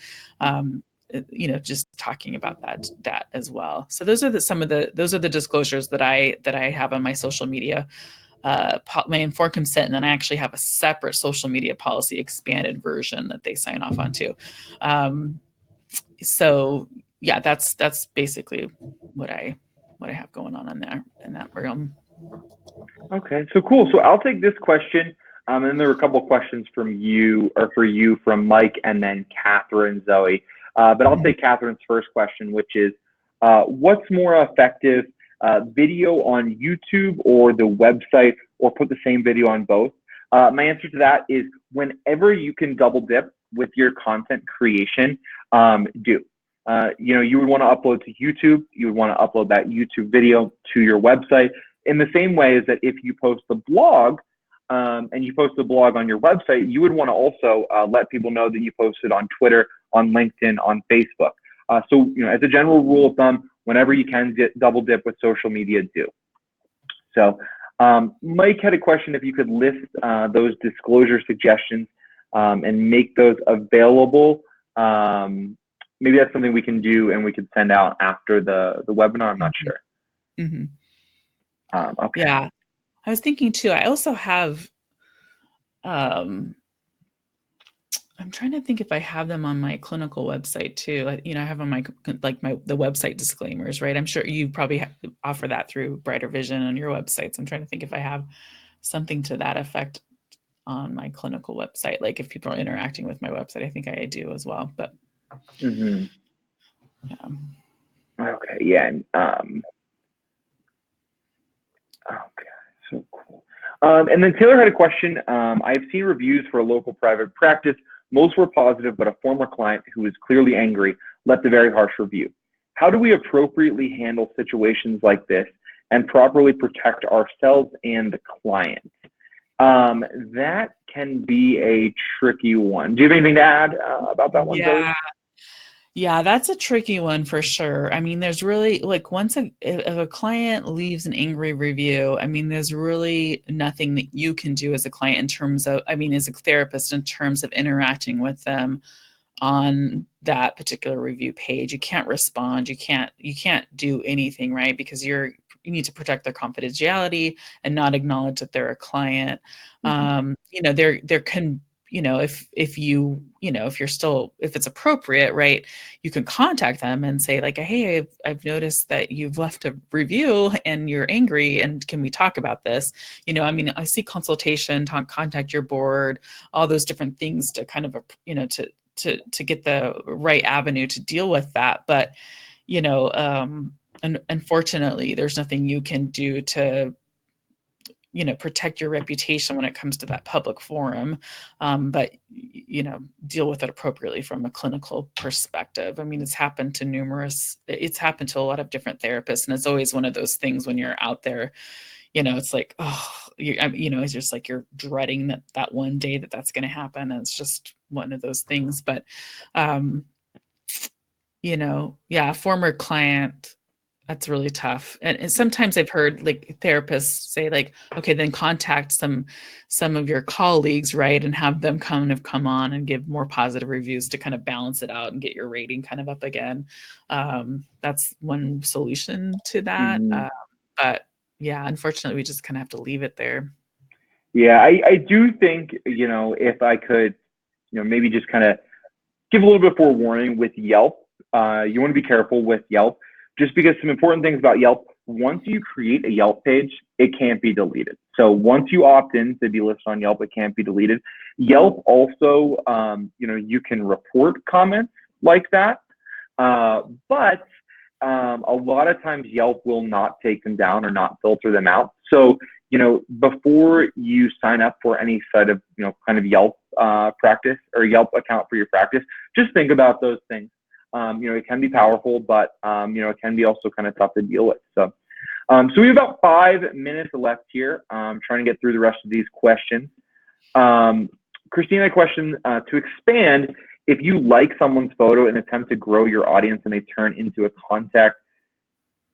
just talking about that as well. So those are the disclosures that I have on my social media, my informed consent, and then I actually have a separate social media policy expanded version that they sign off on too. So yeah, that's basically what I have going on in there in that realm. Okay, so cool. So I'll take this question. And then there were a couple of questions from you from Mike and then Catherine, Zoe. But I'll take Catherine's first question, which is, what's more effective, video on YouTube or the website, or put the same video on both? My answer to that is whenever you can double dip with your content creation, do. You would want to upload to YouTube. You would want to upload that YouTube video to your website in the same way as that if you post the blog, and you post the blog on your website, you would want to also let people know that you posted on Twitter, on LinkedIn, on Facebook. So, as a general rule of thumb, whenever you can double dip with social media, do. So, Mike had a question if you could list those disclosure suggestions and make those available. Maybe that's something we can do and we could send out after the webinar. I'm not sure. Mm-hmm. Okay. Yeah. I was thinking too, I also have, I'm trying to think if I have them on my clinical website too. I have on the website disclaimers, right? I'm sure you probably offer that through Brighter Vision on your websites. I'm trying to think if I have something to that effect on my clinical website. Like if people are interacting with my website, I think I do as well, but. Mm-hmm. Yeah. Okay. Yeah. Okay. So cool. And then Taylor had a question. I've seen reviews for a local private practice. Most were positive, but a former client who was clearly angry left a very harsh review. How do we appropriately handle situations like this and properly protect ourselves and the client? That can be a tricky one. Do you have anything to add about that one, Yeah. Zoe? Yeah, that's a tricky one for sure. I mean, there's really like if a client leaves an angry review, I mean, there's really nothing that you can do as a client as a therapist in terms of interacting with them on that particular review page. You can't respond. You can't do anything, right? Because you need to protect their confidentiality and not acknowledge that they're a client. Mm-hmm. There can if it's appropriate, right, you can contact them and say like, hey, I've noticed that you've left a review and you're angry, and can we talk about this? I see consultation, contact your board, all those different things to kind of, to get the right avenue to deal with that. But, and unfortunately, there's nothing you can do to, protect your reputation when it comes to that public forum. But, deal with it appropriately from a clinical perspective. I mean, it's happened to a lot of different therapists. And it's always one of those things when you're out there, it's like, it's just like you're dreading that one day that's going to happen. And it's just one of those things. But, former client, that's really tough. And sometimes I've heard like therapists say like, okay, then contact some of your colleagues, right? And have them come on and give more positive reviews to kind of balance it out and get your rating kind of up again. That's one solution to that. But yeah, unfortunately, we just kind of have to leave it there. Yeah, I do think, if I could, maybe just kind of give a little bit of forewarning with Yelp. You want to be careful with Yelp, just because some important things about Yelp. Once you create a Yelp page, it can't be deleted. So once you opt in to be listed on Yelp, it can't be deleted. Yelp also, you can report comments like that, but a lot of times Yelp will not take them down or not filter them out. So, before you sign up for any sort of, kind of Yelp practice or Yelp account for your practice, just think about those things. It can be powerful, but, it can be also kind of tough to deal with. So we have about 5 minutes left here. Trying to get through the rest of these questions. Christina, question to expand: if you like someone's photo and attempt to grow your audience and they turn into a contact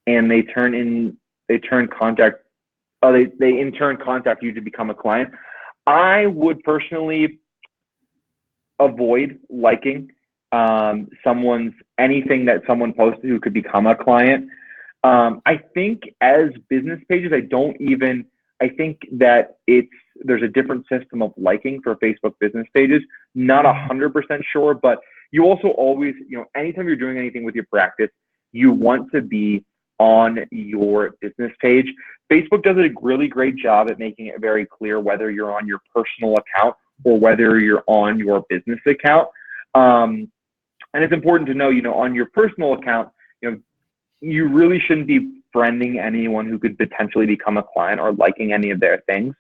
and they in turn contact you to become a client, I would personally avoid liking anything that someone posted who could become a client. I think as business pages, I think that there's a different system of liking for Facebook business pages. Not 100% sure, but you also always, anytime you're doing anything with your practice, you want to be on your business page. Facebook does a really great job at making it very clear whether you're on your personal account or whether you're on your business account. And it's important to know, on your personal account, you really shouldn't be friending anyone who could potentially become a client or liking any of their things.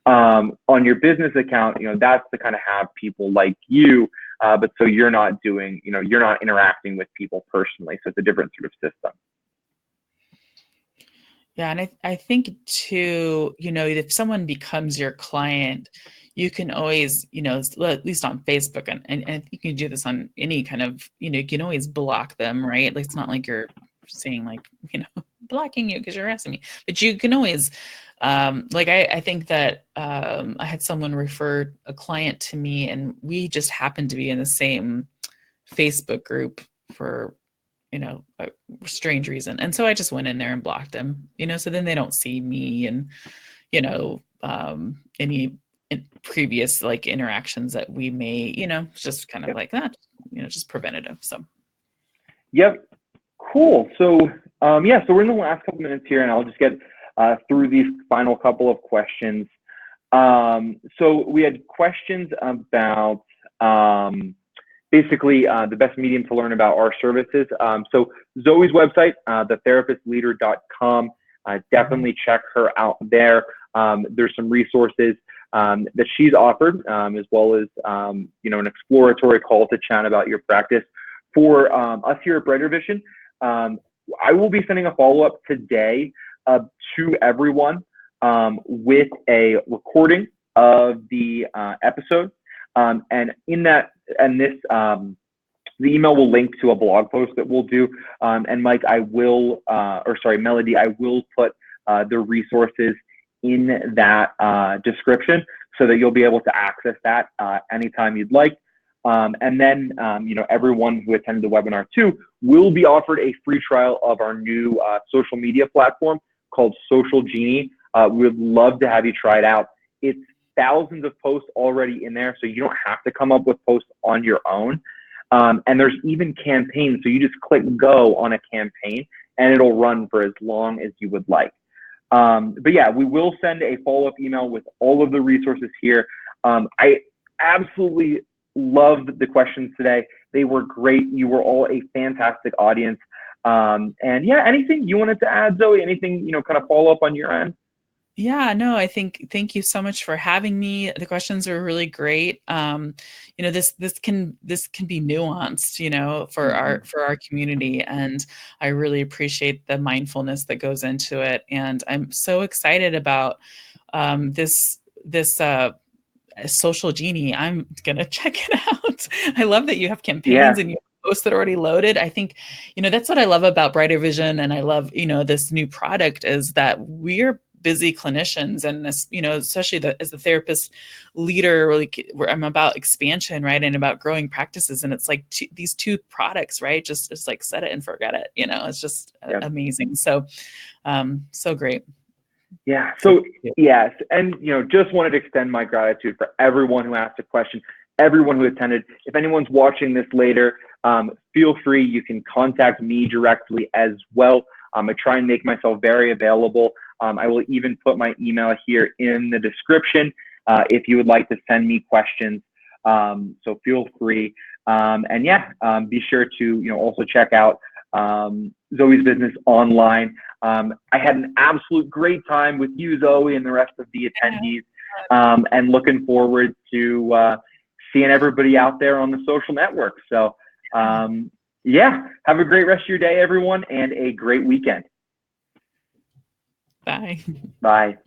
On your business account, that's to kind of have people like you, but so you're not interacting with people personally. So it's a different sort of system. Yeah. And I think too, if someone becomes your client, you can always, at least on Facebook, and you can do this on any kind of, you can always block them, right? Like, it's not like you're saying like, blocking you because you're harassing me, but you can always, I think that I had someone refer a client to me, and we just happened to be in the same Facebook group for, a strange reason. And so I just went in there and blocked them, so then they don't see me and, any previous like interactions that we may, just kind of like that, just preventative. So. Yep. Cool. So, so we're in the last couple minutes here, and I'll just get through these final couple of questions. So we had questions about basically the best medium to learn about our services. So Zoe's website, thetherapistleader.com, definitely check her out there. There's some resources that she's offered, as well as, an exploratory call to chat about your practice. For us here at Brighter Vision, I will be sending a follow-up today to everyone with a recording of the episode. And the email will link to a blog post that we'll do. And Mike, Melody, I will put the resources in that description so that you'll be able to access that anytime you'd like. And then, everyone who attended the webinar too will be offered a free trial of our new social media platform called Social Genie. We would love to have you try it out. It's thousands of posts already in there, so you don't have to come up with posts on your own. And there's even campaigns, so you just click go on a campaign and it'll run for as long as you would like. But yeah, we will send a follow-up email with all of the resources here. I absolutely loved the questions today. They were great. You were all a fantastic audience. And yeah, anything you wanted to add, Zoe? Anything, kind of follow up on your end? Yeah, no, I think thank you so much for having me. The questions are really great. This can be nuanced, for Mhm. our community, and I really appreciate the mindfulness that goes into it. And I'm so excited about this Social Genie. I'm gonna check it out. I love that you have campaigns Yeah, and you have posts that are already loaded. I think, that's what I love about Brighter Vision, and I love, this new product is that we're busy clinicians, and this, especially as the therapist leader, like where I'm about expansion, right, and about growing practices, and it's like these two products, right, just like set it and forget it. It's just yeah. amazing. So, so great. Yeah. So So thank you. yes, and just wanted to extend my gratitude for everyone who asked a question, everyone who attended. If anyone's watching this later, feel free. You can contact me directly as well. I try and make myself very available. I will even put my email here in the description if you would like to send me questions. So feel free. And yeah, be sure to also check out Zoe's business online. I had an absolute great time with you, Zoe, and the rest of the attendees, and looking forward to seeing everybody out there on the social network. So, yeah, have a great rest of your day, everyone, and a great weekend. Bye. Bye.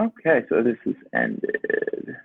Okay, so this is ended.